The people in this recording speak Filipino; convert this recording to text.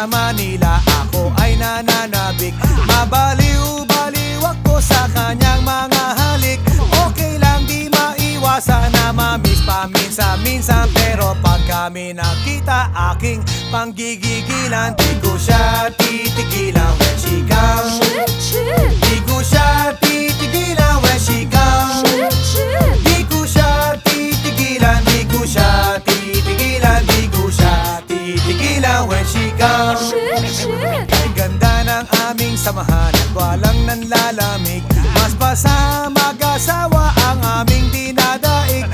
sa Manila, ako ay nananabik. Mabaliw-baliw ako sa kanyang mga halik. Okay lang di maiwasan na mamiss paminsan-minsan, pero pag kami nakita aking panggigigilan, di ko siya titigilan when she comes. Di ko siya titigilan when she comes. Di ko siya titigilan, di ko siya titigilan, di ko siya titigilan when she comes. Ay ganda ng aming samahan at walang nanlalamig. Mas pa sa mag-asawa ang aming dinadaig.